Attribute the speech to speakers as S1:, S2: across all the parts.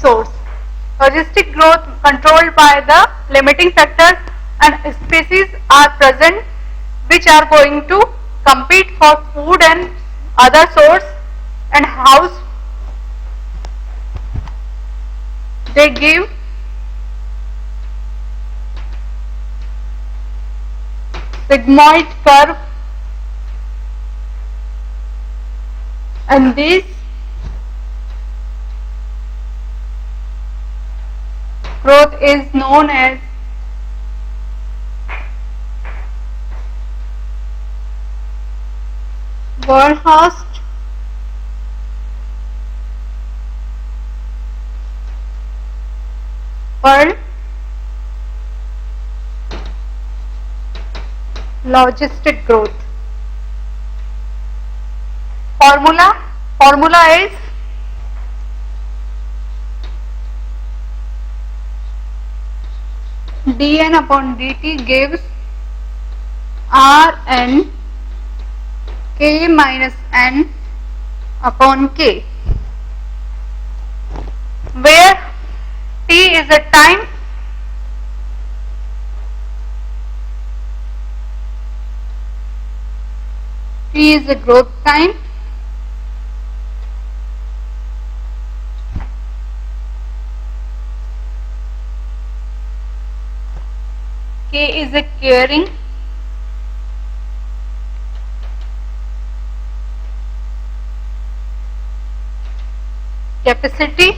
S1: source. Logistic growth controlled by the limiting factors, and species are present which are going to compete for food and other source, and house they give sigmoid curve, and this growth is known as Warhorst Pearl logistic growth. Formula is dN upon dt gives Rn k minus n upon k, where t is a time, t is a growth time, k is a carrying, capacity,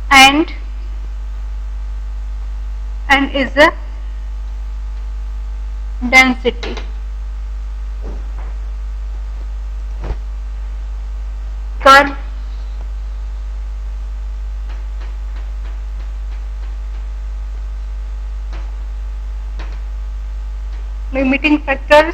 S1: and n is a density. Curve limiting factors,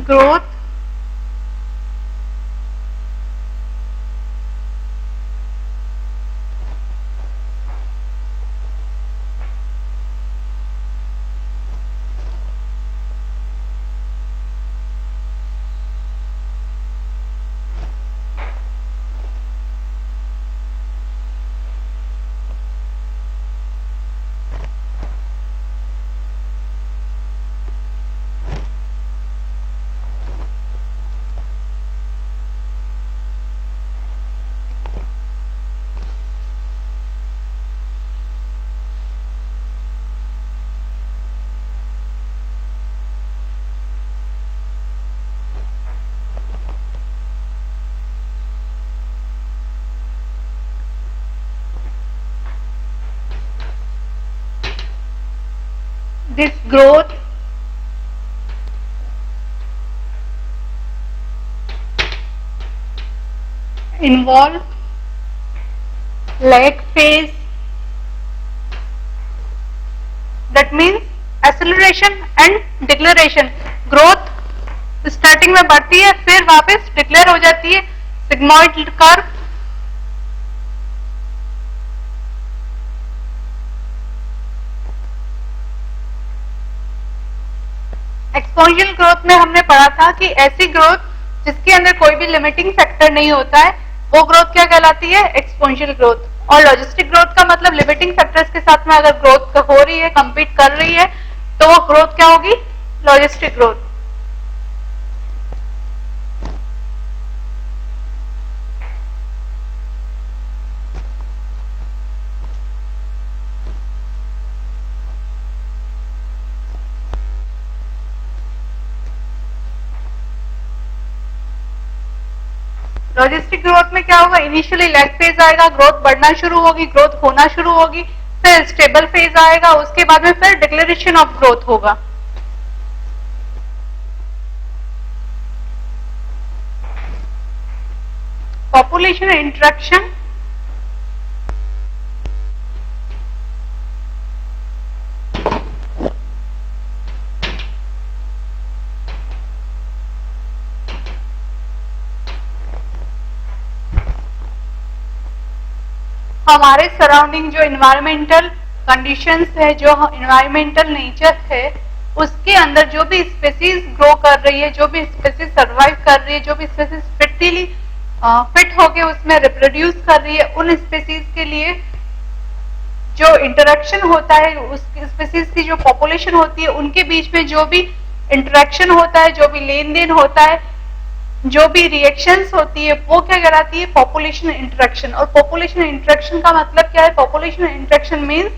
S1: growth, this growth involve lag phase, that means acceleration and deceleration. Growth starting में बढ़ती है फिर वापस declare हो जाती है, sigmoid curve. Exponential growth में हमने पढ़ा था कि ऐसी ग्रोथ जिसके अंदर कोई भी लिमिटिंग फैक्टर नहीं होता है वो ग्रोथ क्या कहलाती है, एक्सपोनेंशियल ग्रोथ। और लॉजिस्टिक ग्रोथ का मतलब लिमिटिंग फैक्टर्स के साथ में अगर ग्रोथ हो रही है, कंपीट कर रही है, तो वो ग्रोथ क्या होगी, लॉजिस्टिक ग्रोथ। लॉजिस्टिक ग्रोथ में क्या होगा, इनिशियली लैग फेज आएगा, ग्रोथ बढ़ना शुरू होगी, ग्रोथ होना शुरू होगी, फिर स्टेबल फेज आएगा, उसके बाद में फिर डिक्लेरेशन ऑफ ग्रोथ होगा। पॉपुलेशन इंटरेक्शन, हमारे सराउंडिंग जो इन्वायरमेंटल कंडीशंस है, जो इन्वायरमेंटल नेचर है, उसके अंदर जो भी स्पेसीज ग्रो कर रही है, जो भी स्पेसीज सर्वाइव कर रही है, जो भी स्पेसीज फिट होके उसमें रिप्रोड्यूस कर रही है, उन स्पेसीज के लिए जो इंटरेक्शन होता है, उस स्पेसीज की जो पॉपुलेशन होती है, उनके बीच में जो भी इंटरेक्शन होता है, जो भी लेन देन होता है, जो भी रिएक्शंस होती है, वो क्या कहलाती है? Population interaction. और पॉपुलेशन इंटरेक्शन का मतलब क्या है? Population interaction means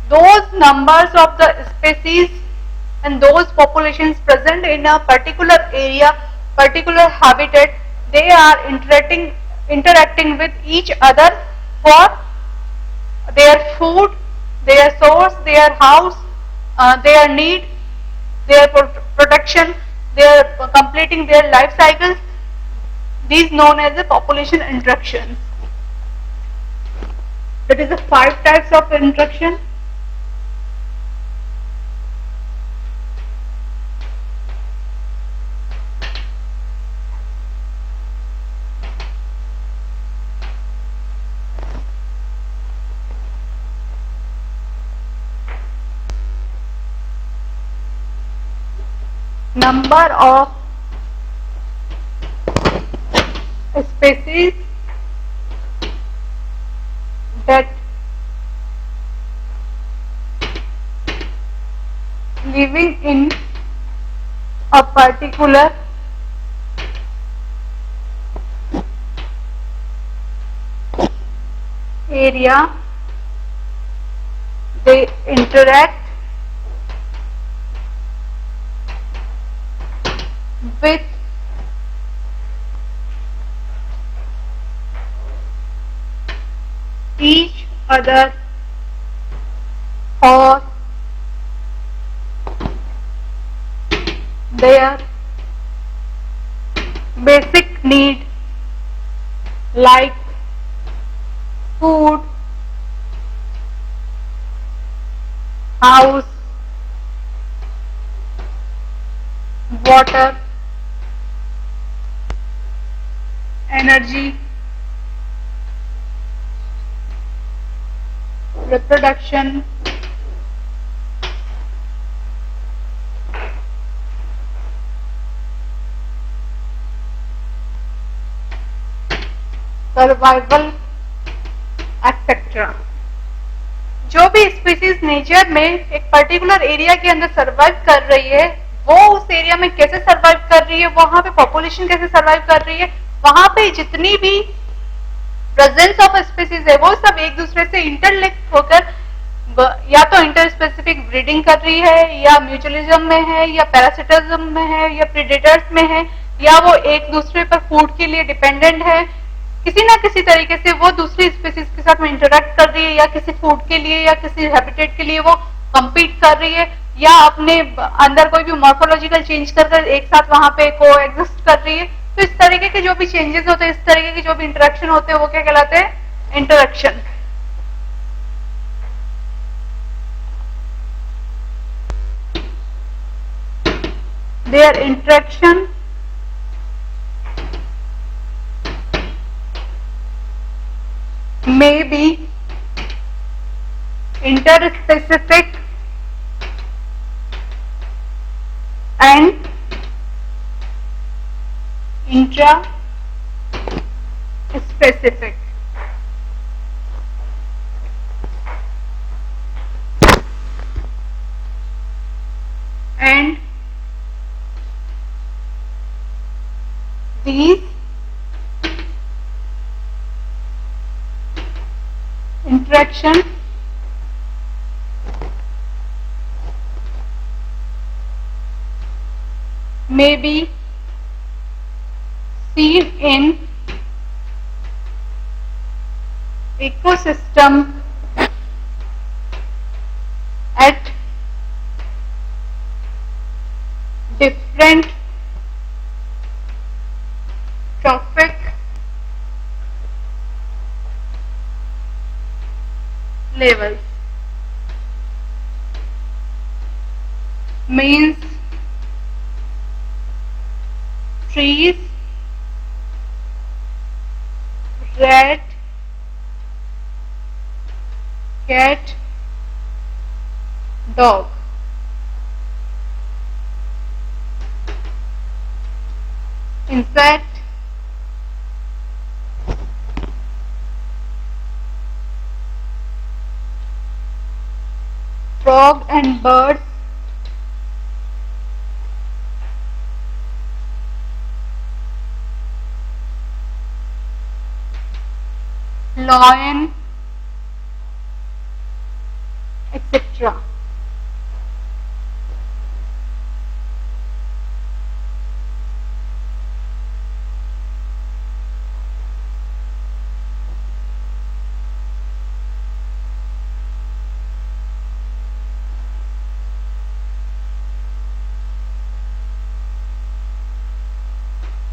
S1: those numbers of the species and those populations present in a particular area, particular habitat, they are interacting with each other for their food, their source, their house, their need, their protection, their completing their life cycles. These known as the population interactions. That is the 5 types of interaction. Number of species that living in a particular area, they interact with each other for their basic need like food, house, water, energy, reproduction, survival etcetera. जो भी species nature में एक particular area के अंदर survive कर रही है, वो उस एरिया में कैसे सर्वाइव कर रही है, वहां पे पॉपुलेशन कैसे सर्वाइव कर रही है, वहां पे जितनी भी प्रेजेंस ऑफ स्पीसीज है, वो सब एक दूसरे से इंटरलिंक होकर या तो इंटर स्पेसिफिक ब्रीडिंग कर रही है, या म्यूचुअलिज्म में है, या पैरासिटिज्म में है, या प्रीडेटर्स में है, या वो एक दूसरे पर फूड के लिए डिपेंडेंट है। किसी ना किसी तरीके से वो दूसरी स्पीसीज के साथ में इंटरेक्ट कर रही है, या किसी फूड के लिए या किसी हैबिटेट के लिए वो कम्पीट कर रही है, या अपने अंदर कोई भी मॉर्फोलॉजिकल चेंज कर एक साथ वहां पे को एग्जिस्ट कर रही है। तो इस तरीके के जो भी चेंजेस होते हैं, इस तरीके के जो भी इंटरेक्शन होते हैं, वो क्या कहलाते हैं? Interaction. There interaction may be interspecific and intraspecific. And these interaction may be seen in ecosystem at different trophic levels. Means trees, red, cat, dog. Insect, frog and birds, lion, etc.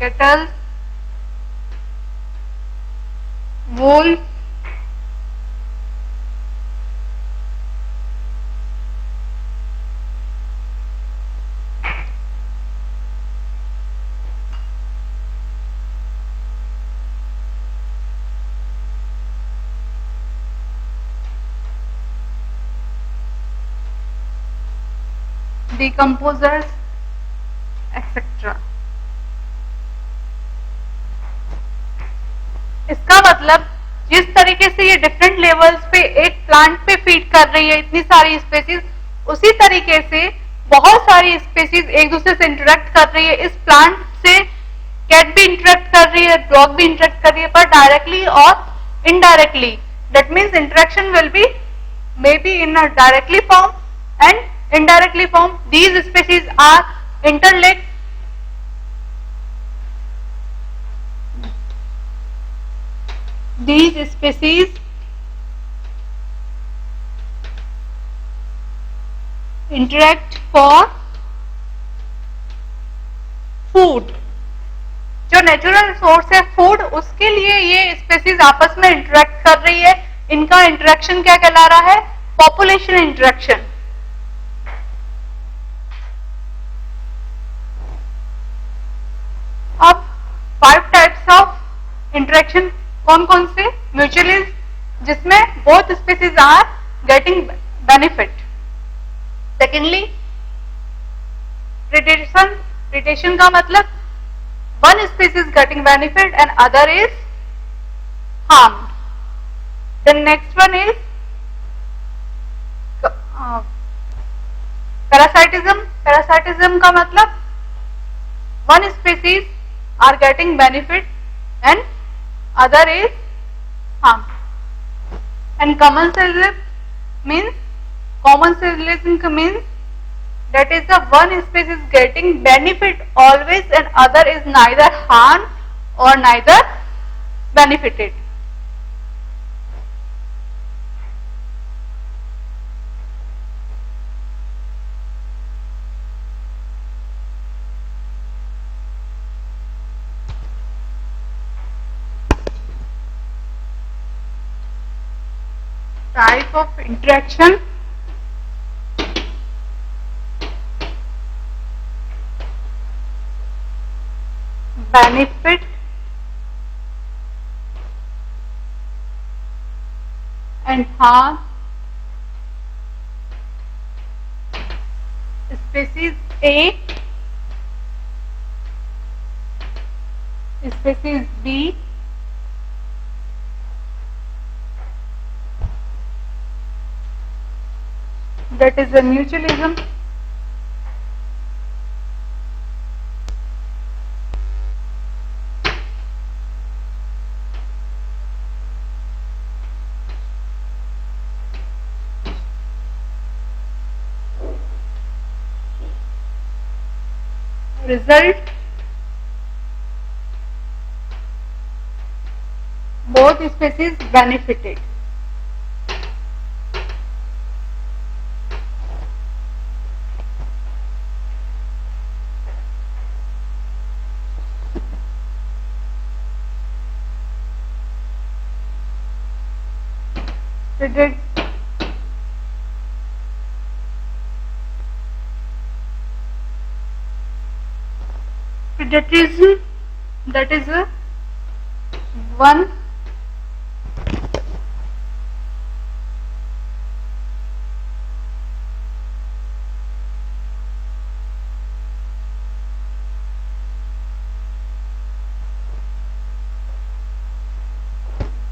S1: Kettle, wolf, decomposers, etc. इसका मतलब जिस तरीके से ये different levels पे एक plant पे feed कर रही है इतनी सारी स्पेसीज, उसी तरीके से बहुत सारी स्पेसीज एक दूसरे से इंटरेक्ट कर रही है। इस प्लांट से कैट भी इंटरेक्ट कर रही है, डॉग भी इंटरेक्ट कर रही है, पर डायरेक्टली और indirectly. That means interaction will be may be in a directly form and indirectly form. These species are interlinked. These species interact for food. जो नेचुरल सोर्स है फूड, उसके लिए ये स्पेसीज आपस में इंटरेक्ट कर रही है. इनका इंटरेक्शन क्या कहला रहा है? Population interaction. अब 5 टाइप्स ऑफ इंटरेक्शन कौन कौन से? म्यूचुअली, जिसमें both species are getting benefit. Secondly, predation. Predation का मतलब one species getting benefit and other is harm. Then next one is parasitism. Parasitism का मतलब one species are getting benefit and other is harm. And commensalism means that is the one species getting benefit always and other is neither harmed or neither benefited. Type of interaction. Benefit and harm. Species A, species B, that is the mutualism. Result, both species benefited. Predatism, that is one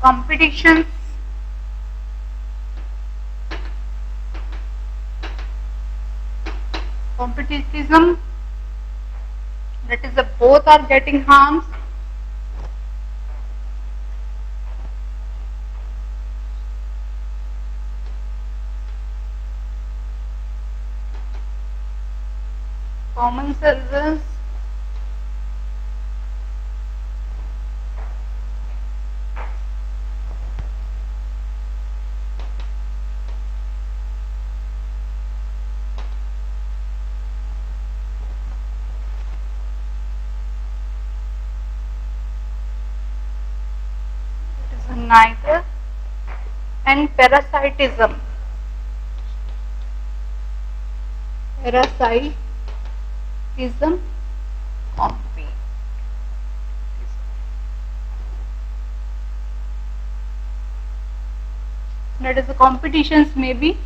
S1: competitions, competitism, that is the both are getting harms. Common citizens, it is neither, and parasitism. Parasitism, compete. That is the competitions may be.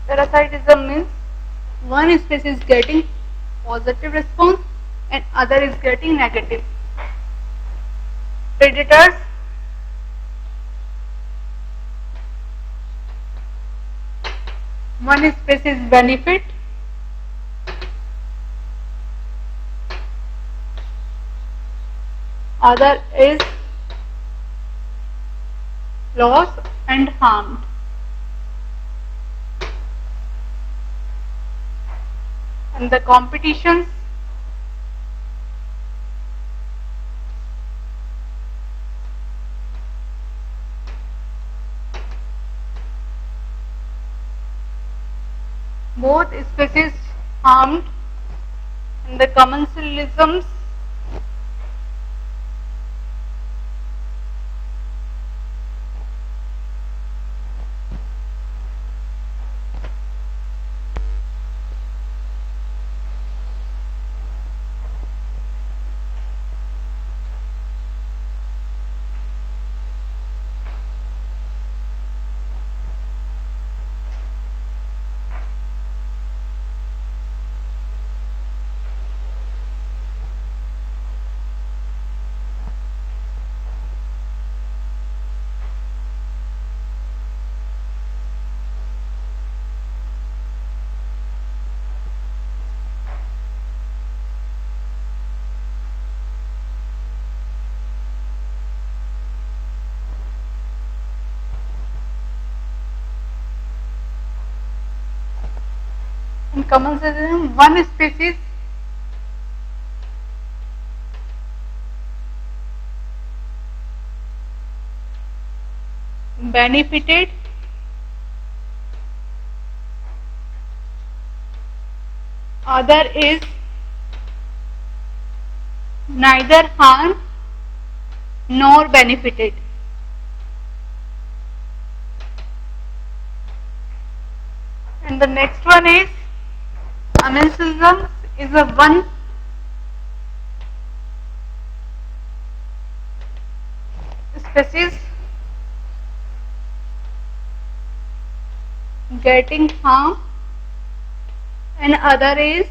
S1: Parasitism means one species is getting positive response and other is getting negative. Predators, one species benefit, other is loss and harmed. And the competitions, both species harmed, and the commensalisms, in commensalism one species benefited, other is neither harmed nor benefited. And the next one is commensalism is a one species getting harm and other is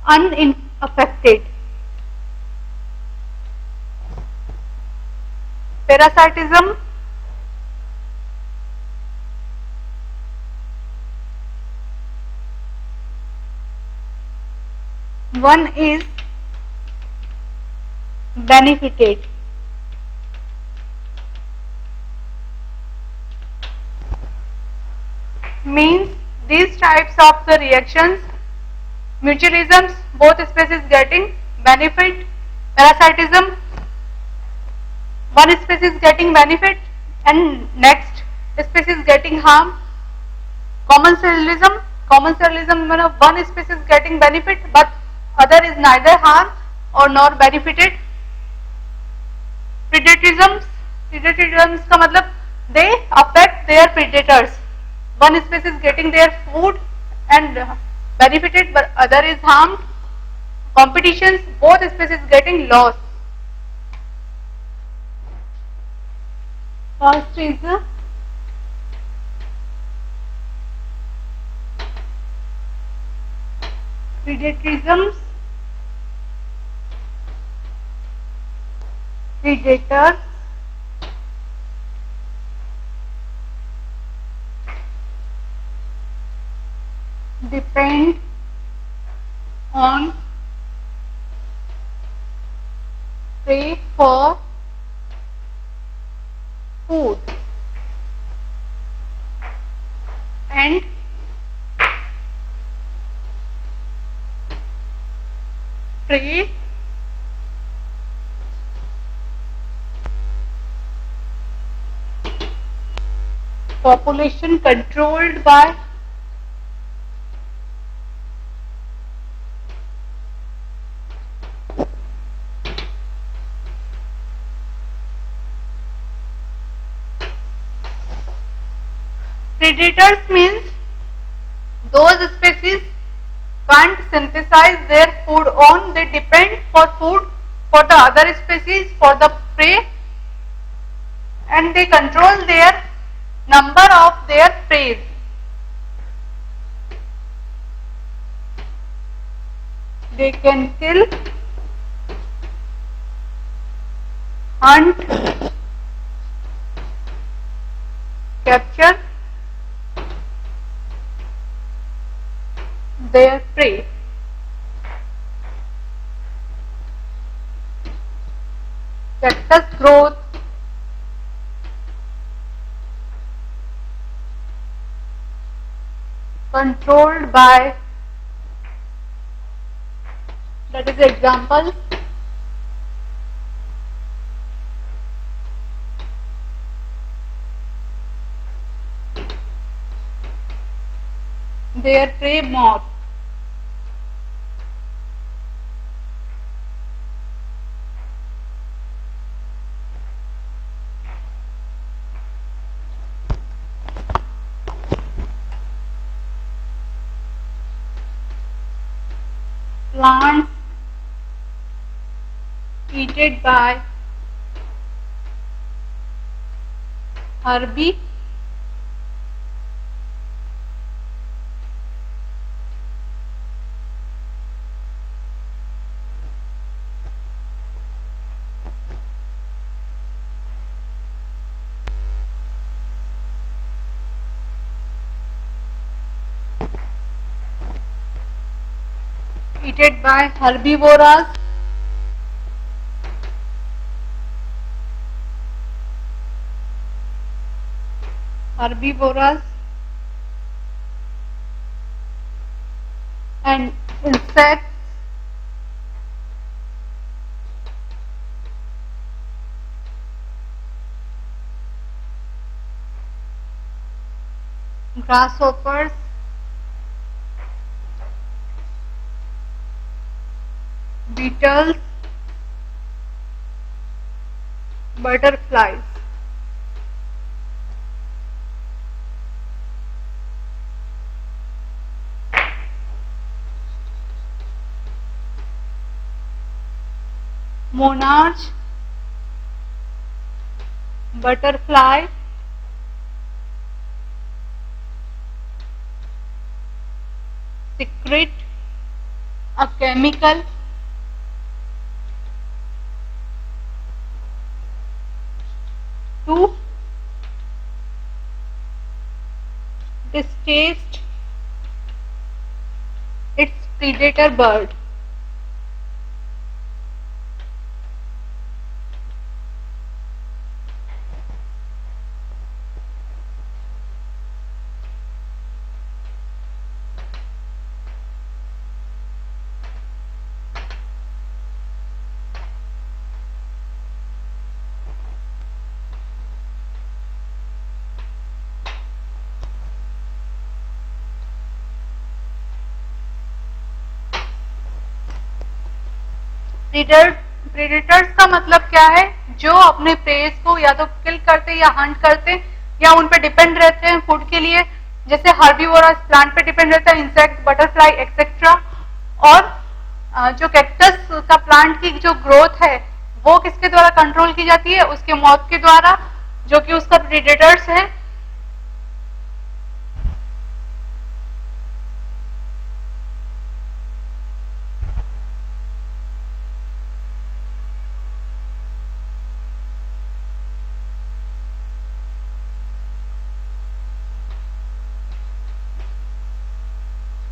S1: unaffected. Parasitism, one is benefited. Means these types of the reactions, mutualisms, both species getting benefit, parasitism, one species getting benefit and next species getting harm, commensalism, one species getting benefit but other is neither harm or nor benefited. Predatism का मतलब they affect their predators, one species getting their food and benefited but other is harmed. Competitions, both species getting lost. First is predatorism, predators depend on prey for food and prey population controlled by predators means those species can't synthesize their food on, they depend for food for the other species, for the prey, and they control their number of their prey. They can kill, hunt, capture their prey. Cactus growth, controlled by, that is example, their prey moth. Plants eaten by herbivores, eaten by herbivorous, and insects, grasshoppers, beetles, butterflies. Monarch, butterfly, secrete a chemical to distaste its predator bird. Predators का मतलब क्या है? जो अपने press को या तो किल करते या हंट करते या उन पे डिपेंड रहते हैं फूड के लिए, जैसे हर्बीवोरस प्लांट पे डिपेंड रहता है, इंसेक्ट, बटरफ्लाई एक्सेट्रा। और जो कैक्टस का प्लांट की जो ग्रोथ है वो किसके द्वारा कंट्रोल की जाती है? उसके मौत के द्वारा, जो कि उसका प्रीडेटर्स है।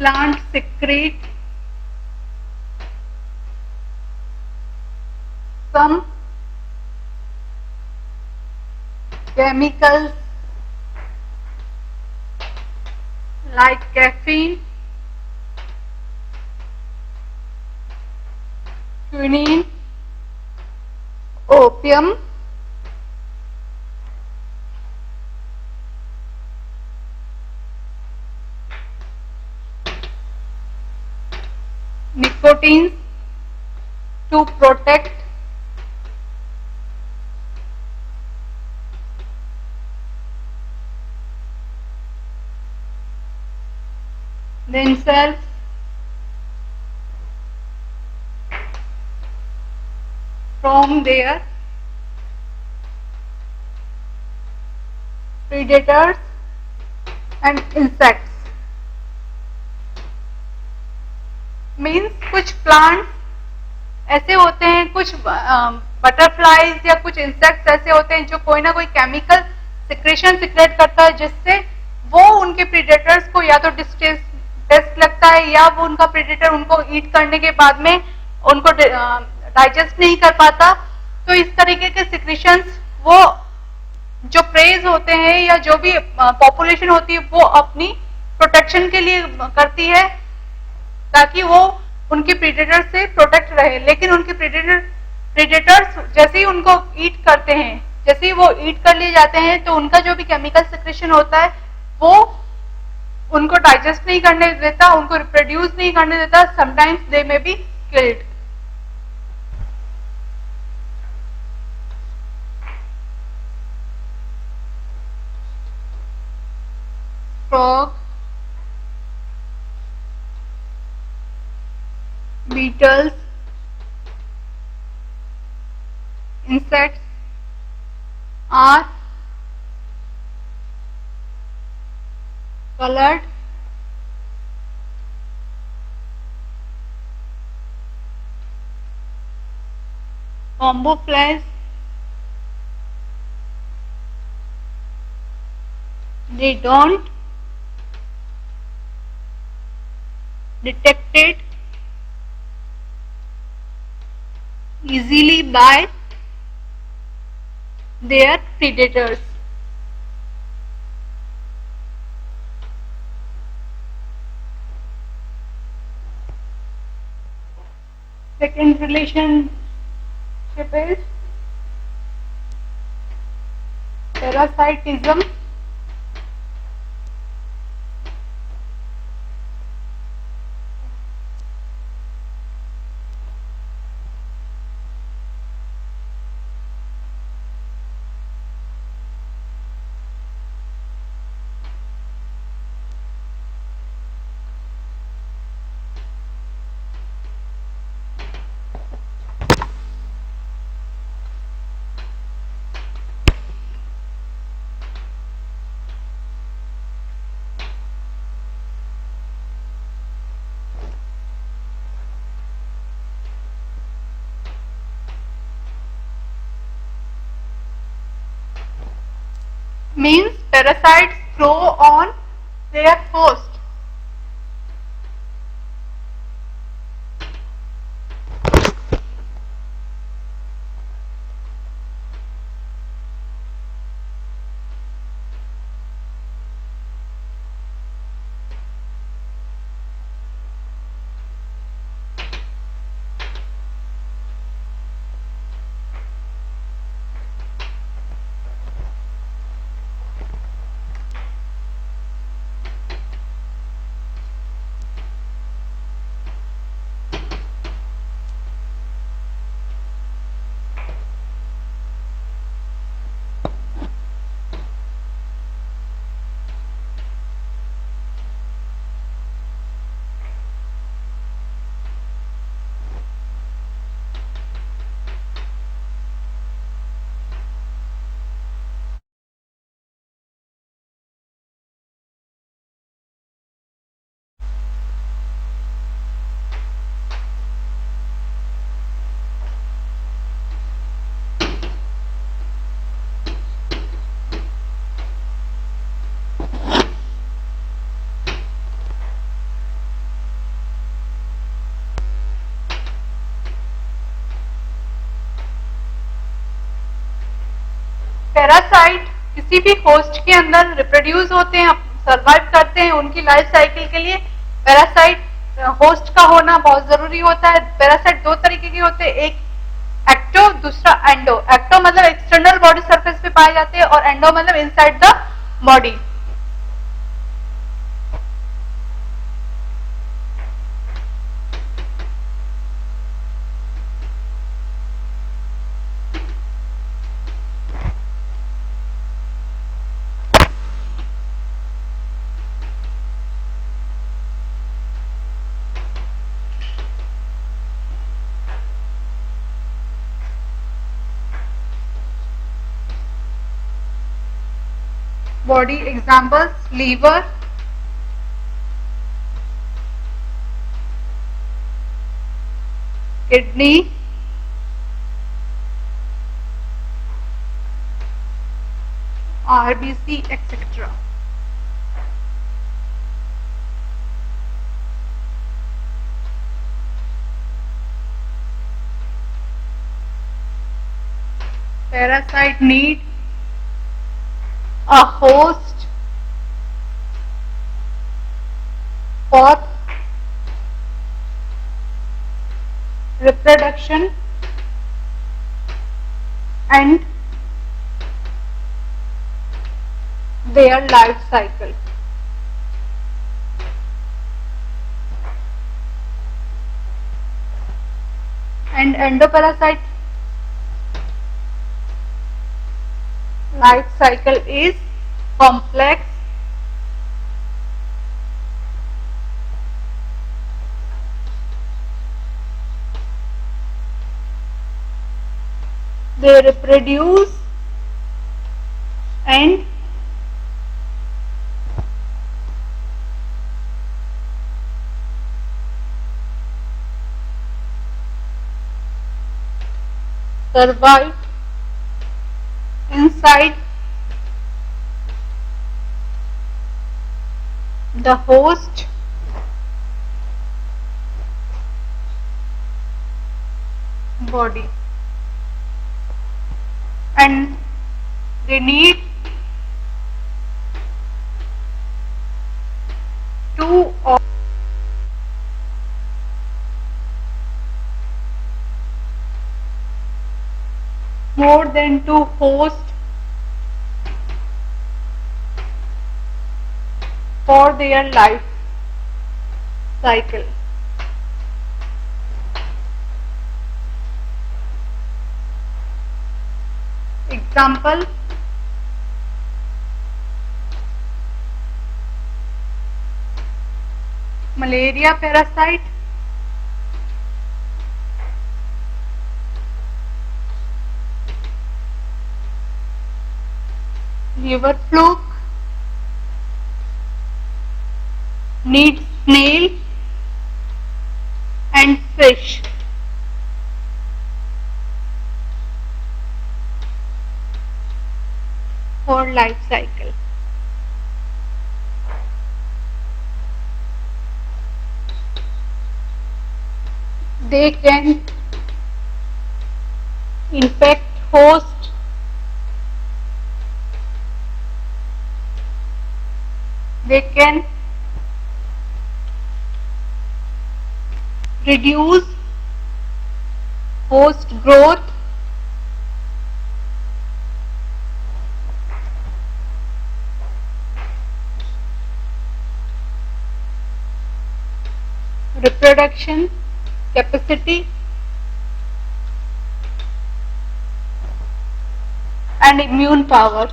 S1: plant secrete some chemicals like caffeine, quinine, opium, nicotine to protect themselves from their predators and insects. Means कुछ प्लांट्स ऐसे होते हैं, कुछ बटरफ्लाईज या कुछ इंसेक्ट्स ऐसे होते हैं जो कोई ना कोई केमिकल सिक्रेशन सिक्रेट करता है, जिससे वो उनके प्रीडेटर्स को या तो टेस्ट लगता है या वो उनका प्रीडेटर उनको ईट करने के बाद में उनको डाइजेस्ट नहीं कर पाता। तो इस तरीके के सिक्रेशंस वो जो प्रेज होते हैं या जो भी पॉपुलेशन होती है वो अपनी प्रोटेक्शन के लिए करती है ताकि वो उनके प्रीडेटर से प्रोटेक्ट रहे। लेकिन उनके प्रीडेटर्स जैसे ही उनको ईट करते हैं, जैसे ही वो ईट कर लिए जाते हैं, तो उनका जो भी केमिकल सिक्रेशन होता है वो उनको डाइजेस्ट नहीं करने देता, उनको रिप्रोड्यूस नहीं करने देता। Sometimes they may be killed. frog, beetles, insects are colored camouflage. They don't detected easily by their predators. Second relationship is parasitism. Means parasites grow on their host. Parasite किसी भी host के अंदर reproduce होते हैं, survive करते हैं, उनकी life cycle के लिए पैरासाइट होस्ट का होना बहुत जरूरी होता है। पैरासाइट दो तरीके के होते हैं, एक एक्टो, दूसरा एंडो। एक्टो मतलब एक्सटर्नल बॉडी सरफेस पे पाए जाते हैं और एंडो मतलब inside the body. Body examples, liver, kidney, RBC, etc. Parasite need a host for reproduction and their life cycle. And endoparasite life cycle is complex they reproduce and survive inside the host body, and they need two or more than two hosts for their life cycle. Example, malaria parasite, liver fluke, needs snail and fish. For life cycle. They can infect host, they can reduce host growth, reproduction capacity, and immune power.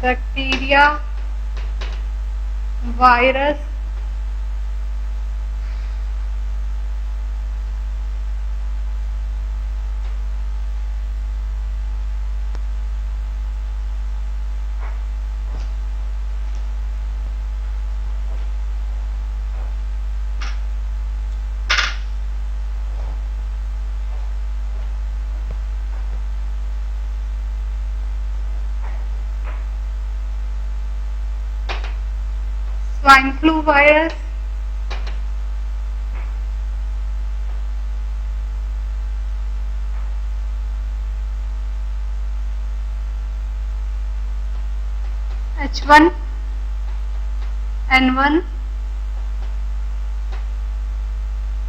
S1: Bacteria, virus, swine flu virus, H1N1,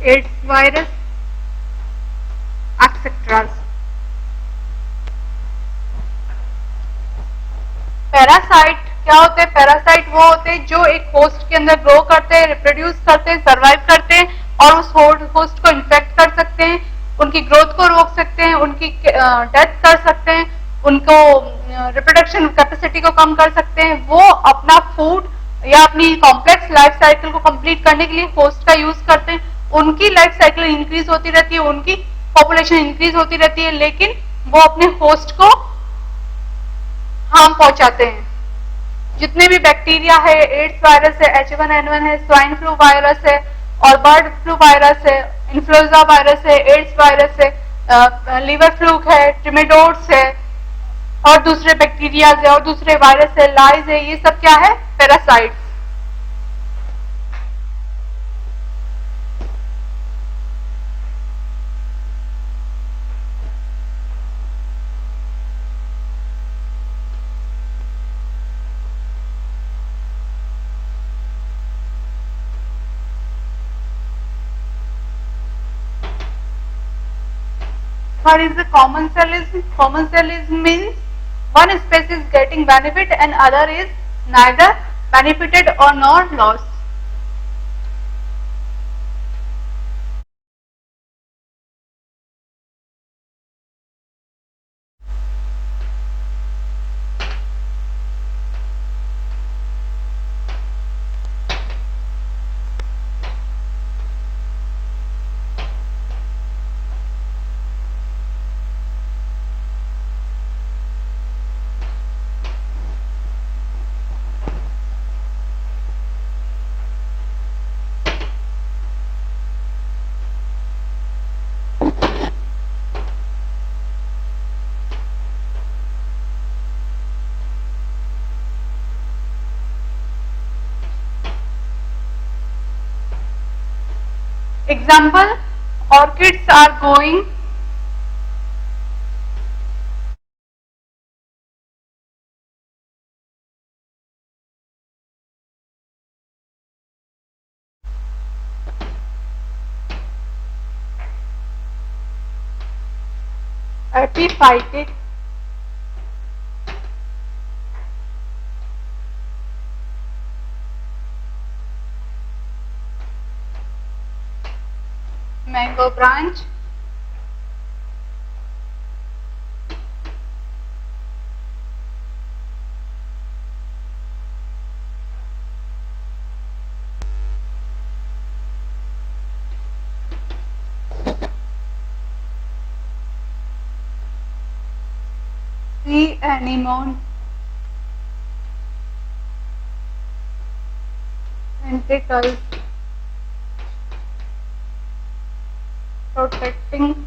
S1: AIDS virus, etc. Parasite क्या होते हैं? Parasite वो होते हैं जो एक host के अंदर ग्रो करते हैं, रिप्रोड्यूस करते हैं, सर्वाइव करते हैं और उस होस्ट को इन्फेक्ट कर सकते हैं, उनकी ग्रोथ को रोक सकते हैं, उनकी डेथ कर सकते हैं, उनको रिप्रोडक्शन कैपेसिटी को कम कर सकते हैं। वो अपना फूड या अपनी कॉम्प्लेक्स लाइफ साइकिल को कंप्लीट करने के लिए होस्ट का यूज करते हैं। उनकी लाइफ साइकिल इंक्रीज होती रहती है, उनकी पॉपुलेशन इंक्रीज होती रहती है, लेकिन वो अपने होस्ट को हार्म पहुंचाते हैं। जितने भी बैक्टीरिया है, एड्स वायरस है, H1N1 है, स्वाइन फ्लू वायरस है और बर्ड फ्लू वायरस है, इन्फ्लुएंजा वायरस है, एड्स वायरस है, लीवर फ्लूक है, ट्रिमेटोड्स है और दूसरे बैक्टीरिया है और दूसरे वायरस है, लाइज है, ये सब क्या है? Parasites. What is the commensalism? Commensalism means one species getting benefit and other is neither benefited or nor lost. Example, orchids are going epiphytic, mango branch, sea anemone, tentacles, protecting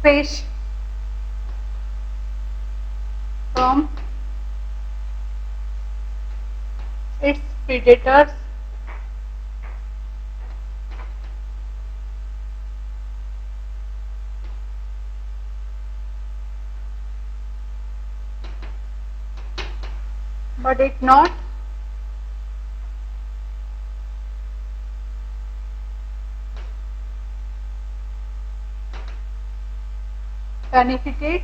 S1: fish from its predators, but it not benefited